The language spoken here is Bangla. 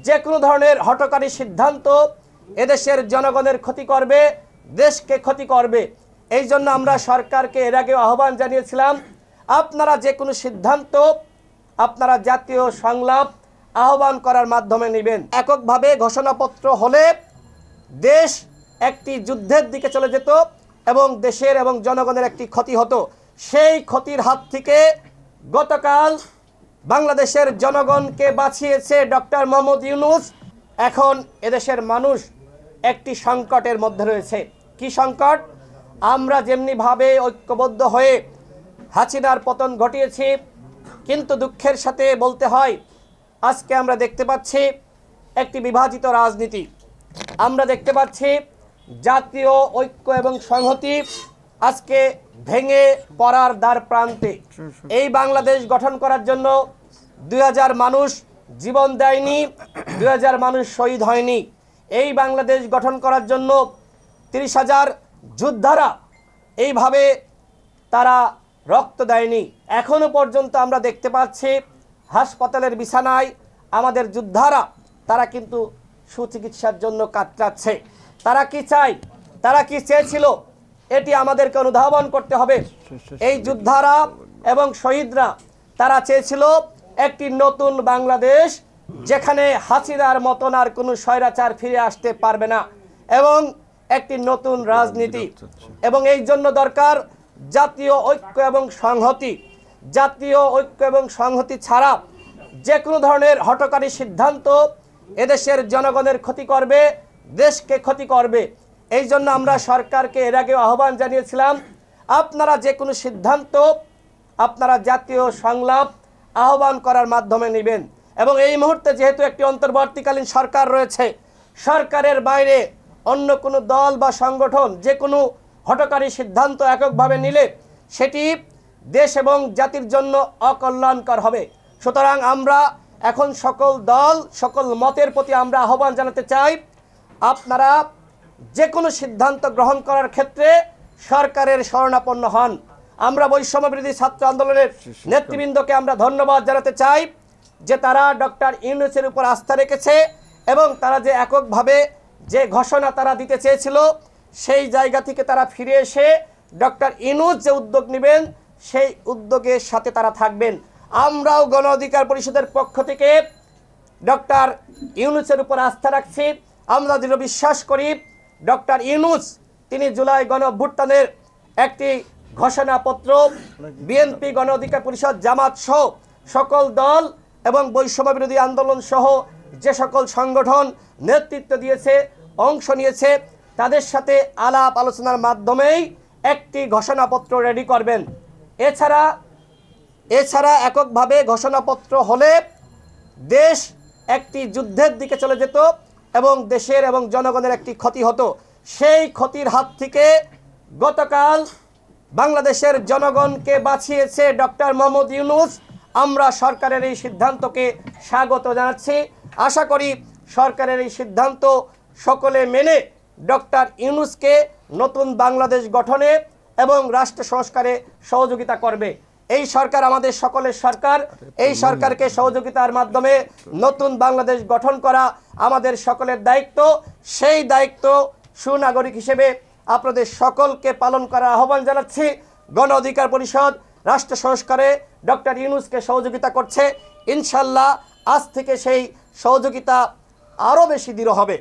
যে কোনো ধরনের হঠকারী সিদ্ধান্ত এদেশের জনগণের ক্ষতি করবে, দেশকে ক্ষতি করবে। এই জন্য আমরা সরকারকে এর আগেও আহ্বান জানিয়েছিলাম, আপনারা যে কোনো সিদ্ধান্ত আপনারা জাতীয় সংলাপ আহ্বান করার মাধ্যমে নেবেন। এককভাবে ঘোষণাপত্র হলে দেশ একটি যুদ্ধের দিকে চলে যেত এবং দেশের এবং জনগণের একটি ক্ষতি হতো। সেই ক্ষতির হাত থেকে গতকাল বাংলাদেশের জনগণকে বাঁচিয়েছে ডক্টর মোহাম্মদ ইউনূস। এখন এদেশের মানুষ একটি সংকটের মধ্যে রয়েছে। কি সংকট? আমরা যেমনিভাবে ঐক্যবদ্ধ হয়ে হাসিনার পতন ঘটিয়েছি, কিন্তু দুঃখের সাথে বলতে হয় আজকে আমরা দেখতে পাচ্ছি একটি বিভাজিত রাজনীতি। আমরা দেখতে পাচ্ছি জাতীয় ঐক্য এবং সংহতি আজকে ভেঙে পড়ার দ্বার প্রান্তে। এই বাংলাদেশ গঠন করার জন্য 2000 মানুষ জীবন দেয়নি, 2000 মানুষ শহীদ হয়নি। এই বাংলাদেশ গঠন করার জন্য 30,000 যোদ্ধারা এইভাবে তারা রক্ত দেয়নি। এখনো পর্যন্ত আমরা দেখতে পাচ্ছি হাসপাতালের বিছানায় আমাদের যোদ্ধারা তারা কিন্তু সুচিকিৎসার জন্য কাতরাচ্ছে। তারা কি চায়, তারা কি চেয়েছিল, এটি আমাদেরকে অনুধাবন করতে হবে। এই যোদ্ধারা এবং শহীদরা তারা চেয়েছিল একটি নতুন বাংলাদেশ, যেখানে হাসিনার মতন আর কোনো স্বৈরাচার ফিরে আসতে পারবে না, এবং একটি নতুন রাজনীতি। এবং এই জন্য দরকার জাতীয় ঐক্য এবং সংহতি। জাতীয় ঐক্য এবং সংহতি ছাড়া যে কোনো ধরনের হঠকারী সিদ্ধান্ত এদেশের জনগণের ক্ষতি করবে, দেশকে ক্ষতি করবে। এই জন্য আমরা সরকারকে এর আগেও আহ্বান জানিয়েছিলাম, আপনারা যে কোনো সিদ্ধান্ত আপনারা জাতীয় সংলাপ আহ্বান করার মাধ্যমে নেবেন। এবং এই মুহূর্তে যেহেতু একটি অন্তর্বর্তীকালীন সরকার রয়েছে, সরকারের বাইরে অন্য কোনো দল বা সংগঠন যে কোনো হঠকারী সিদ্ধান্ত এককভাবে নিলে সেটি দেশ এবং জাতির জন্য অকল্যাণকর হবে। সুতরাং আমরা এখন সকল দল, সকল মতের প্রতি আমরা আহ্বান জানাতে চাই, আপনারা যে কোনো সিদ্ধান্ত গ্রহণ করার ক্ষেত্রে সরকারের শরণাপন্ন হন। আমরা বৈষম্য বিরোধী ছাত্র আন্দোলনের নেতৃবৃন্দকে আমরা ধন্যবাদ জানাতে চাই যে তারা ডক্টর ইউনূসের উপর আস্থা রেখেছে এবং তারা যে এককভাবে যে ঘোষণা তারা দিতে চেয়েছিল সেই জায়গা থেকে তারা ফিরে এসে ডক্টর ইউনূস যে উদ্যোগ নেবেন সেই উদ্যোগের সাথে তারা থাকবেন। আমরাও গণ অধিকার পরিষদের পক্ষ থেকে ডক্টর ইউনূসের উপর আস্থা রাখছি। আমরা দৃঢ় বিশ্বাস করি ডক্টর ইউনূস তিনি জুলাই গণ অভ্যুত্থানের একটি ঘোষণাপত্র বিএনপি, গণ অধিকার পরিষদ, জামাত সহ সকল দল এবং বৈষম্য বিরোধী আন্দোলন সহ যে সকল সংগঠন নেতৃত্ব দিয়েছে, অংশ নিয়েছে, তাদের সাথে আলাপ আলোচনার মাধ্যমেই একটি ঘোষণাপত্র রেডি করবেন। এছাড়া এককভাবে ঘোষণাপত্র হলে দেশ একটি যুদ্ধের দিকে চলে যেত এবং দেশের এবং জনগণের একটি ক্ষতি হতো। সেই ক্ষতির হাত থেকে গতকাল বাংলাদেশের জনগণকে বাঁচিয়েছে ডক্টর মোহাম্মদ ইউনূস। আমরা সরকারের এই সিদ্ধান্তকে স্বাগত জানাচ্ছি। আশা করি সরকারের এই সিদ্ধান্ত সকলে মেনে ডক্টর ইউনূসকে নতুন বাংলাদেশ গঠনে এবং রাষ্ট্র সংস্কারে সহযোগিতা করবে। এই সরকার আমাদের সকলের সরকার। এই সরকারকে সহযোগিতার মাধ্যমে নতুন বাংলাদেশ গঠন করা আমাদের সকলের দায়িত্ব। সেই দায়িত্ব সুনাগরিক হিসেবে আপনাদের সকলকে পালন করার আহ্বান জানাচ্ছি। গণ অধিকার পরিষদ রাষ্ট্র সংস্কারে ডক্টর ইউনূসকে সহযোগিতা করছে। ইনশাল্লাহ আজ থেকে সেই সহযোগিতা আরও বেশি দৃঢ় হবে।